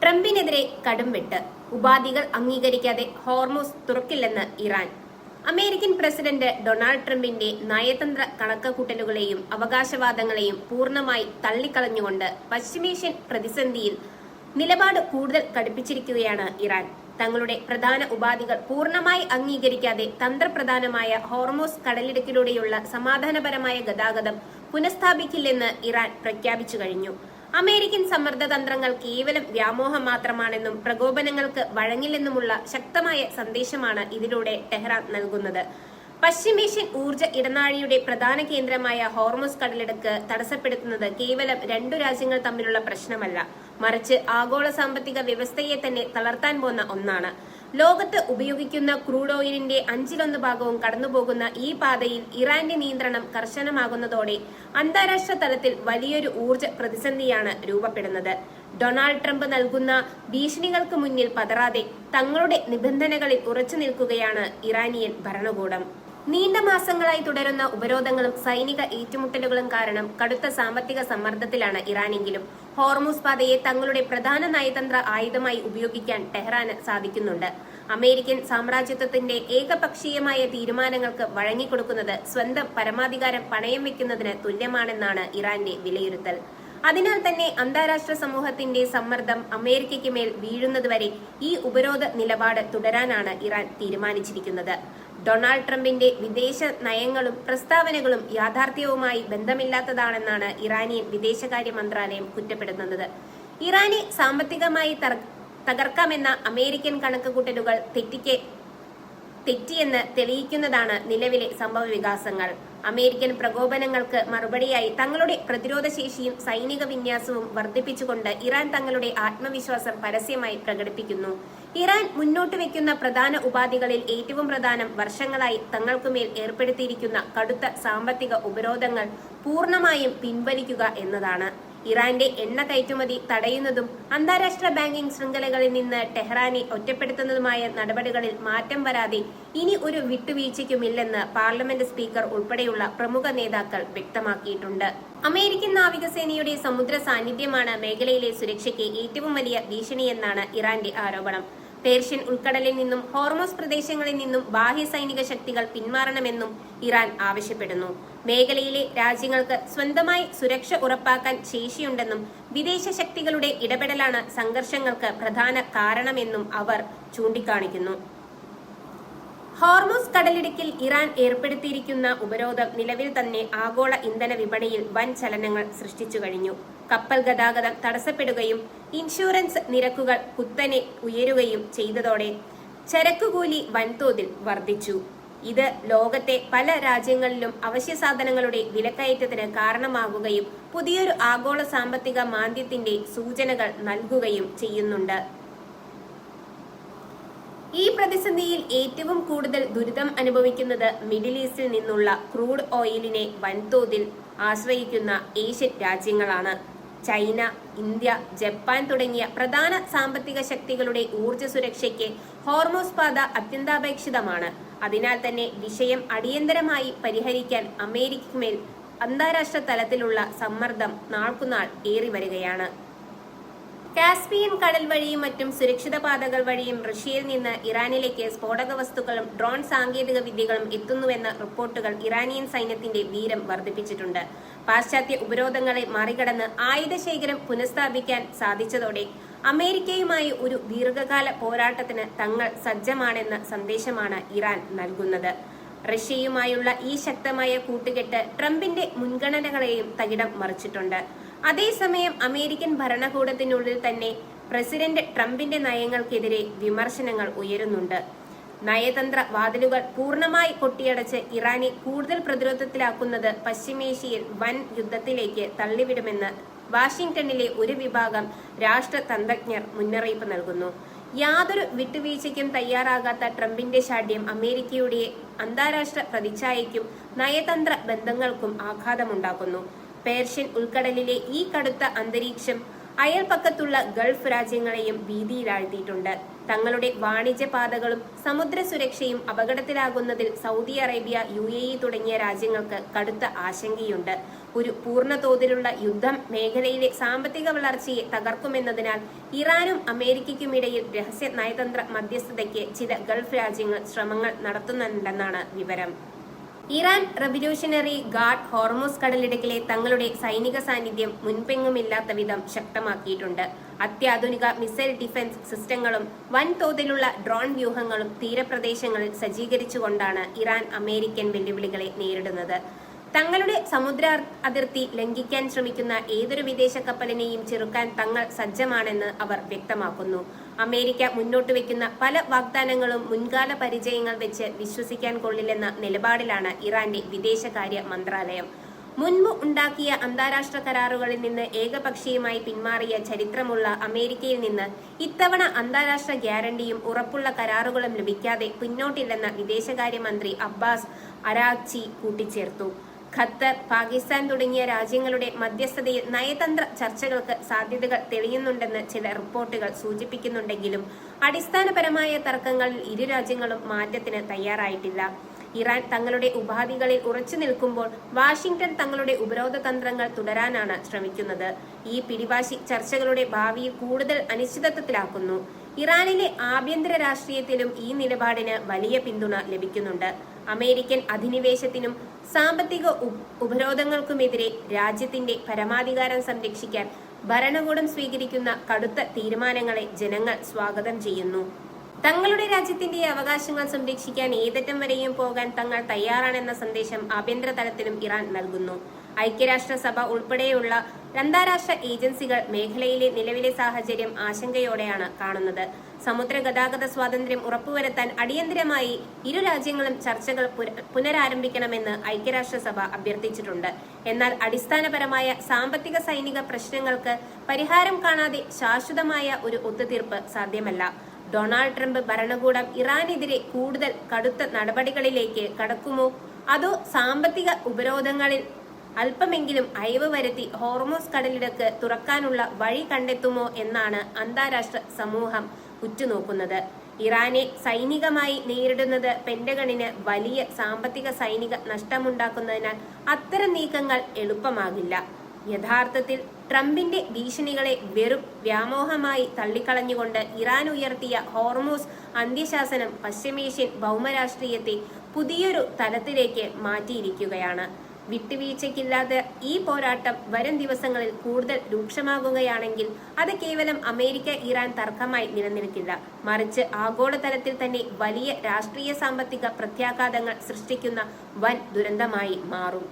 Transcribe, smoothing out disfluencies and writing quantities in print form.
ട്രംപിനെതിരെ കടുംവെട്ട്. ഉപാധികൾ അംഗീകരിക്കാതെ ഹോർമൂസ് തുറക്കില്ലെന്ന് ഇറാൻ. അമേരിക്കൻ പ്രസിഡന്റ് ഡൊണാൾഡ് ട്രംപിന്റെ നയതന്ത്ര കണക്കുകൂട്ടലുകളെയും അവകാശവാദങ്ങളെയും പൂർണ്ണമായി തള്ളിക്കളഞ്ഞുകൊണ്ട് പശ്ചിമേഷ്യൻ പ്രതിസന്ധിയിൽ നിലപാട് കൂടുതൽ കടുപ്പിച്ചിരിക്കുകയാണ് ഇറാൻ. തങ്ങളുടെ പ്രധാന ഉപാധികൾ പൂർണ്ണമായി അംഗീകരിക്കാതെ തന്ത്രപ്രധാനമായ ഹോർമൂസ് കടലിടുക്കിലൂടെയുള്ള സമാധാനപരമായ ഗതാഗതം പുനഃസ്ഥാപിക്കില്ലെന്ന് ഇറാൻ പ്രഖ്യാപിച്ചു കഴിഞ്ഞു. അമേരിക്കൻ സമ്മർദ്ദ തന്ത്രങ്ങൾ കേവലം വ്യാമോഹം മാത്രമാണെന്നും പ്രകോപനങ്ങൾക്ക് വഴങ്ങില്ലെന്നുമുള്ള ശക്തമായ സന്ദേശമാണ് ഇതിലൂടെ ടെഹ്റാൻ നൽകുന്നത്. പശ്ചിമേഷ്യൻ ഊർജ്ജ ഇടനാഴിയുടെ പ്രധാന കേന്ദ്രമായ ഹോർമൂസ് കടലിടുക്ക് തടസ്സപ്പെടുത്തുന്നത് കേവലം രണ്ടു രാജ്യങ്ങൾ തമ്മിലുള്ള പ്രശ്നമല്ല, മറിച്ച് ആഗോള സാമ്പത്തിക വ്യവസ്ഥയെ തന്നെ തളർത്താൻ പോന്ന ഒന്നാണ്. ലോകത്ത് ഉപയോഗിക്കുന്ന ക്രൂഡ് ഓയിലിന്റെ 1/5 കടന്നുപോകുന്ന ഈ പാതയിൽ ഇറാന്റെ നിയന്ത്രണം കർശനമാകുന്നതോടെ അന്താരാഷ്ട്ര തലത്തിൽ വലിയൊരു ഊർജ്ജ പ്രതിസന്ധിയാണ് രൂപപ്പെടുന്നത്. ഡൊണാൾഡ് ട്രംപ് നൽകുന്ന ഭീഷണികൾക്ക് മുന്നിൽ പതറാതെ തങ്ങളുടെ നിബന്ധനകളിൽ ഉറച്ചു നിൽക്കുകയാണ് ഇറാനിയൻ ഭരണകൂടം. നീണ്ട മാസങ്ങളായി തുടരുന്ന ഉപരോധങ്ങളും സൈനിക ഏറ്റുമുട്ടലുകളും കാരണം കടുത്ത സാമ്പത്തിക സമ്മർദ്ദത്തിലാണ് ഇറാനെങ്കിലും ഹോർമൂസ് പാതയെ തങ്ങളുടെ പ്രധാന നയതന്ത്ര ആയുധമായി ഉപയോഗിക്കാൻ ടെഹ്റാന് സാധിക്കുന്നുണ്ട്. അമേരിക്കൻ സാമ്രാജ്യത്വത്തിന്റെ ഏകപക്ഷീയമായ തീരുമാനങ്ങൾക്ക് വഴങ്ങിക്കൊടുക്കുന്നത് സ്വന്തം പരമാധികാരം പണയം വെക്കുന്നതിന് തുല്യമാണെന്നാണ് ഇറാന്റെ വിലയിരുത്തൽ. അതിനാൽ തന്നെ അന്താരാഷ്ട്ര സമൂഹത്തിന്റെ സമ്മർദ്ദം അമേരിക്കയ്ക്ക് മേൽ വീഴുന്നതുവരെ ഈ ഉപരോധ നിലപാട് തുടരാനാണ് ഇറാൻ തീരുമാനിച്ചിരിക്കുന്നത്. ഡൊണാൾഡ് ട്രംപിന്റെ വിദേശ നയങ്ങളും പ്രസ്താവനകളും യാഥാർത്ഥ്യവുമായി ബന്ധമില്ലാത്തതാണെന്നാണ് ഇറാനിയൻ വിദേശകാര്യ മന്ത്രാലയം കുറ്റപ്പെടുത്തുന്നത്. ഇറാനെ സാമ്പത്തികമായി തകർക്കാമെന്ന അമേരിക്കൻ കണക്കുകൂട്ടലുകൾ തെറ്റിയെന്ന് തെളിയിക്കുന്നതാണ് നിലവിലെ സംഭവ വികാസങ്ങൾ. അമേരിക്കൻ പ്രകോപനങ്ങൾക്ക് മറുപടിയായി തങ്ങളുടെ പ്രതിരോധ ശേഷിയും സൈനിക വിന്യാസവും വർദ്ധിപ്പിച്ചുകൊണ്ട് ഇറാൻ തങ്ങളുടെ ആത്മവിശ്വാസം പരസ്യമായി പ്രകടിപ്പിക്കുന്നു. ഇറാൻ മുന്നോട്ട് വെക്കുന്ന പ്രധാന ഉപാധികളിൽ ഏറ്റവും പ്രധാനം വർഷങ്ങളായി തങ്ങൾക്കുമേൽ ഏർപ്പെടുത്തിയിരിക്കുന്ന കടുത്ത സാമ്പത്തിക ഉപരോധങ്ങൾ പൂർണ്ണമായും പിൻവലിക്കുക എന്നതാണ്. ഇറാന്റെ എണ്ണ കയറ്റുമതി തടയുന്നതും അന്താരാഷ്ട്ര ബാങ്കിംഗ് ശൃംഖലകളിൽ നിന്ന് ടെഹ്റാനെ ഒറ്റപ്പെടുത്തുന്നതുമായ നടപടികളിൽ മാറ്റം വരാതെ ഇനി ഒരു വിട്ടുവീഴ്ചയ്ക്കുമില്ലെന്ന് പാർലമെന്റ് സ്പീക്കർ ഉൾപ്പെടെയുള്ള പ്രമുഖ നേതാക്കൾ വ്യക്തമാക്കിയിട്ടുണ്ട്. അമേരിക്കൻ നാവികസേനയുടെ സമുദ്ര സാന്നിധ്യമാണ് മേഖലയിലെ സുരക്ഷയ്ക്ക് ഏറ്റവും വലിയ ഭീഷണിയെന്നാണ് ഇറാന്റെ ആരോപണം. പേർഷ്യൻ ഉൾക്കടലിൽ നിന്നും ഹോർമൂസ് പ്രദേശങ്ങളിൽ നിന്നും ബാഹ്യ സൈനിക ശക്തികൾ പിന്മാറണമെന്നും ഇറാൻ ആവശ്യപ്പെടുന്നു. മേഖലയിലെ രാജ്യങ്ങൾക്ക് സ്വന്തമായി സുരക്ഷ ഉറപ്പാക്കാൻ ശേഷിയുണ്ടെന്നും വിദേശ ശക്തികളുടെ ഇടപെടലാണ് സംഘർഷങ്ങൾക്ക് പ്രധാന കാരണമെന്നും അവർ ചൂണ്ടിക്കാണിക്കുന്നു. ഹോർമൂസ് കടലിടുക്കിൽ ഇറാൻ ഏർപ്പെടുത്തിയിരിക്കുന്ന ഉപരോധം നിലവിൽ തന്നെ ആഗോള ഇന്ധന വിപണിയിൽ വൻ ചലനങ്ങൾ സൃഷ്ടിച്ചു കഴിഞ്ഞു. കപ്പൽ ഗതാഗതം തടസ്സപ്പെടുകയും ഇൻഷുറൻസ് നിരക്കുകൾ കുത്തനെ ഉയരുകയും ചെയ്തതോടെ ചരക്കുകൂലി വൻതോതിൽ വർദ്ധിച്ചു. ഇത് ലോകത്തെ പല രാജ്യങ്ങളിലും അവശ്യ സാധനങ്ങളുടെ വിലക്കയറ്റത്തിന് കാരണമാകുകയും പുതിയൊരു ആഗോള സാമ്പത്തിക മാന്ദ്യത്തിന്റെ സൂചനകൾ നൽകുകയും ചെയ്യുന്നുണ്ട്. ഈ പ്രതിസന്ധിയിൽ ഏറ്റവും കൂടുതൽ ദുരിതം അനുഭവിക്കുന്നത് മിഡിൽ ഈസ്റ്റിൽ നിന്നുള്ള ക്രൂഡ് ഓയിലിനെ വൻതോതിൽ ആശ്രയിക്കുന്ന ഏഷ്യൻ രാജ്യങ്ങളാണ്. ചൈന, ഇന്ത്യ, ജപ്പാൻ തുടങ്ങിയ പ്രധാന സാമ്പത്തിക ശക്തികളുടെ ഊർജ്ജ സുരക്ഷയ്ക്ക് ഹോർമൂസ് പാത അത്യന്താപേക്ഷിതമാണ്. അതിനാൽ തന്നെ വിഷയം അടിയന്തരമായി പരിഹരിക്കാൻ അമേരിക്കയ്ക്കുമേൽ അന്താരാഷ്ട്ര തലത്തിലുള്ള സമ്മർദ്ദം നാൾക്കുനാൾ ഏറിവരികയാണ്. കാസ്പിയൻ കടൽ വഴിയും മറ്റും സുരക്ഷിത പാതകൾ വഴിയും റഷ്യയിൽ നിന്ന് ഇറാനിലേക്ക് സ്ഫോടക വസ്തുക്കളും ഡ്രോൺ സാങ്കേതിക വിദ്യകളും എത്തുന്നുവെന്ന റിപ്പോർട്ടുകൾ ഇറാനിയൻ സൈന്യത്തിന്റെ വീര്യം വർദ്ധിപ്പിച്ചിട്ടുണ്ട്. പാശ്ചാത്യ ഉപരോധങ്ങളെ മറികടന്ന് ആയുധ ശേഖരം പുനഃസ്ഥാപിക്കാൻ സാധിച്ചതോടെ അമേരിക്കയുമായി ഒരു ദീർഘകാല പോരാട്ടത്തിന് തങ്ങൾ സജ്ജമാണെന്ന സന്ദേശമാണ് ഇറാൻ നൽകുന്നത്. റഷ്യയുമായുള്ള ഈ ശക്തമായ കൂട്ടുകെട്ട് ട്രംപിന്റെ മുൻഗണനകളെയും തകിടം മറിച്ചിട്ടുണ്ട്. അതേസമയം അമേരിക്കൻ ഭരണകൂടത്തിനുള്ളിൽ തന്നെ പ്രസിഡന്റ് ട്രംപിന്റെ നയങ്ങൾക്കെതിരെ വിമർശനങ്ങൾ ഉയരുന്നുണ്ട്. നയതന്ത്ര വാതിലുകൾ പൂർണ്ണമായി കൊട്ടിയടച്ച് ഇറാനെ കൂടുതൽ പ്രതിരോധത്തിലാക്കുന്നത് പശ്ചിമേഷ്യയിൽ വൻ യുദ്ധത്തിലേക്ക് തള്ളിവിടുമെന്ന് വാഷിംഗ്ടണിലെ ഒരു വിഭാഗം രാഷ്ട്രതന്ത്രജ്ഞർ മുന്നറിയിപ്പ് നൽകുന്നു. യാതൊരു വിട്ടുവീഴ്ചയ്ക്കും തയ്യാറാകാത്ത ട്രംപിന്റെ ശാഠ്യം അമേരിക്കയുടെ അന്താരാഷ്ട്ര പ്രതിച്ഛായയ്ക്കും നയതന്ത്ര ബന്ധങ്ങൾക്കും ആഘാതമുണ്ടാക്കുന്നു. പേർഷ്യൻ ഉൾക്കടലിലെ ഈ കടുത്ത അന്തരീക്ഷം അയൽപക്കത്തുള്ള ഗൾഫ് രാജ്യങ്ങളെയും ഭീതിയിലാഴ്ത്തിയിട്ടുണ്ട്. തങ്ങളുടെ വാണിജ്യ പാതകളും സമുദ്ര സുരക്ഷയും അപകടത്തിലാകുന്നതിൽ സൗദി അറേബ്യ, UAE തുടങ്ങിയ രാജ്യങ്ങൾക്ക് കടുത്ത ആശങ്കയുണ്ട്. ഒരു പൂർണ്ണ തോതിലുള്ള യുദ്ധം മേഖലയിലെ സാമ്പത്തിക വളർച്ചയെ തകർക്കുമെന്നതിനാൽ ഇറാനും അമേരിക്കയ്ക്കുമിടയിൽ രഹസ്യ നയതന്ത്ര മധ്യസ്ഥതയ്ക്ക് ചില ഗൾഫ് രാജ്യങ്ങൾ ശ്രമങ്ങൾ നടത്തുന്നുണ്ടെന്നാണ് വിവരം. ഇറാൻ റവല്യൂഷണറി ഗാർഡ് ഹോർമൂസ് കടലിടുക്കിലെ തങ്ങളുടെ സൈനിക സാന്നിധ്യം മുൻപെങ്ങുമില്ലാത്ത വിധം ശക്തമാക്കിയിട്ടുണ്ട്. അത്യാധുനിക മിസൈൽ ഡിഫൻസ് സിസ്റ്റങ്ങളും വൻതോതിലുള്ള ഡ്രോൺ വ്യൂഹങ്ങളും തീരപ്രദേശങ്ങളിൽ സജ്ജീകരിച്ചുകൊണ്ടാണ് ഇറാൻ അമേരിക്കൻ വെല്ലുവിളികളെ നേരിടുന്നത്. തങ്ങളുടെ സമുദ്ര അതിർത്തി ലംഘിക്കാൻ ശ്രമിക്കുന്ന ഏതൊരു വിദേശ കപ്പലിനെയും ചെറുക്കാൻ തങ്ങൾ സജ്ജമാണെന്ന് അവർ വ്യക്തമാക്കുന്നു. അമേരിക്ക മുന്നോട്ട് വയ്ക്കുന്ന പല വാഗ്ദാനങ്ങളും മുൻകാല പരിചയങ്ങൾ വെച്ച് വിശ്വസിക്കാൻ കൊള്ളില്ലെന്ന നിലപാടിലാണ് ഇറാന്റെ വിദേശകാര്യ മന്ത്രാലയം. മുൻപ് ഉണ്ടാക്കിയ അന്താരാഷ്ട്ര കരാറുകളിൽ നിന്ന് ഏകപക്ഷീയമായി പിന്മാറിയ ചരിത്രമുള്ള അമേരിക്കയിൽ നിന്ന് ഇത്തവണ അന്താരാഷ്ട്ര ഗ്യാരണ്ടിയും ഉറപ്പുള്ള കരാറുകളും ലഭിക്കാതെ പിന്നോട്ടില്ലെന്ന വിദേശകാര്യമന്ത്രി അബ്ബാസ് അരാഗ്ചി കൂട്ടിച്ചേർത്തു. ഖത്തർ, പാകിസ്ഥാൻ തുടങ്ങിയ രാജ്യങ്ങളുടെ മധ്യസ്ഥതയിൽ നയതന്ത്ര ചർച്ചകൾക്ക് സാധ്യതകൾ തെളിയുന്നുണ്ടെന്ന് ചില റിപ്പോർട്ടുകൾ സൂചിപ്പിക്കുന്നുണ്ടെങ്കിലും അടിസ്ഥാനപരമായ തർക്കങ്ങളിൽ ഇരു രാജ്യങ്ങളും മാറ്റത്തിന് തയ്യാറായിട്ടില്ല. ഇറാൻ തങ്ങളുടെ ഉപാധികളിൽ ഉറച്ചു നിൽക്കുമ്പോൾ വാഷിംഗ്ടൺ തങ്ങളുടെ ഉപരോധ തന്ത്രങ്ങൾ തുടരാനാണ് ശ്രമിക്കുന്നത്. ഈ പിടിവാശി ചർച്ചകളുടെ ഭാവിയിൽ കൂടുതൽ അനിശ്ചിതത്വത്തിലാക്കുന്നു. ഇറാനിലെ ആഭ്യന്തര രാഷ്ട്രീയത്തിലും ഈ നിലപാടിന് വലിയ പിന്തുണ ലഭിക്കുന്നുണ്ട്. അമേരിക്കൻ അധിനിവേശത്തിനും സാമ്പത്തിക ഉപരോധങ്ങൾക്കുമെതിരെ രാജ്യത്തിന്റെ പരമാധികാരം സംരക്ഷിക്കാൻ ഭരണകൂടം സ്വീകരിക്കുന്ന കടുത്ത തീരുമാനങ്ങളെ ജനങ്ങൾ സ്വാഗതം ചെയ്യുന്നു. തങ്ങളുടെ രാജ്യത്തിന്റെ അവകാശങ്ങൾ സംരക്ഷിക്കാൻ ഏതറ്റം വരെയും പോകാൻ തങ്ങൾ തയ്യാറാണെന്ന സന്ദേശം ആഭ്യന്തര തലത്തിലും ഇറാൻ നൽകുന്നു. ഐക്യരാഷ്ട്രസഭ ഉൾപ്പെടെയുള്ള അന്താരാഷ്ട്ര ഏജൻസികൾ മേഖലയിലെ നിലവിലെ സാഹചര്യം ആശങ്കയോടെയാണ് കാണുന്നത്. സമുദ്ര ഗതാഗത സ്വാതന്ത്ര്യം ഉറപ്പുവരുത്താൻ അടിയന്തരമായി ഇരു രാജ്യങ്ങളും ചർച്ചകൾ പുനരാരംഭിക്കണമെന്ന് ഐക്യരാഷ്ട്രസഭ അഭ്യർത്ഥിച്ചിട്ടുണ്ട്. എന്നാൽ അടിസ്ഥാനപരമായ സാമ്പത്തിക സൈനിക പ്രശ്നങ്ങൾക്ക് പരിഹാരം കാണാതെ ശാശ്വതമായ ഒരു ഒത്തുതീർപ്പ് സാധ്യമല്ല. ഡൊണാൾഡ് ട്രംപ് ഭരണകൂടം ഇറാനെതിരെ കൂടുതൽ കടുത്ത നടപടികളിലേക്ക് കടക്കുമോ, അതോ സാമ്പത്തിക ഉപരോധങ്ങളിൽ അല്പമെങ്കിലും അയവ് വരുത്തി ഹോർമൂസ് കടലിടുക്ക് തുറക്കാനുള്ള വഴി കണ്ടെത്തുമോ എന്നാണ് അന്താരാഷ്ട്ര സമൂഹം ഉറ്റുനോക്കുന്നത്. ഇറാനെ സൈനികമായി നേരിടുന്നത് പെന്റഗണിന് വലിയ സാമ്പത്തിക സൈനിക നഷ്ടമുണ്ടാക്കുന്നതിനാൽ അത്തരം നീക്കങ്ങൾ എളുപ്പമാകില്ല. യഥാർത്ഥത്തിൽ ട്രംപിന്റെ ഭീഷണികളെ വെറും വ്യാമോഹമായി തള്ളിക്കളഞ്ഞുകൊണ്ട് ഇറാൻ ഉയർത്തിയ ഹോർമൂസ് അന്ത്യശാസനം പശ്ചിമേഷ്യൻ ഭൗമരാഷ്ട്രീയത്തെ പുതിയൊരു തലത്തിലേക്ക് മാറ്റിയിരിക്കുകയാണ്. വിട്ടുവീഴ്ചയ്ക്കില്ലാതെ ഈ പോരാട്ടം വരും ദിവസങ്ങളിൽ കൂടുതൽ രൂക്ഷമാകുകയാണെങ്കിൽ അത് കേവലം അമേരിക്ക ഇറാൻ തർക്കമായി നിലനിൽക്കില്ല, മറിച്ച് ആഗോളതലത്തിൽ തന്നെ വലിയ രാഷ്ട്രീയ സാമ്പത്തിക പ്രത്യാഘാതങ്ങൾ സൃഷ്ടിക്കുന്ന വൻ ദുരന്തമായി മാറും.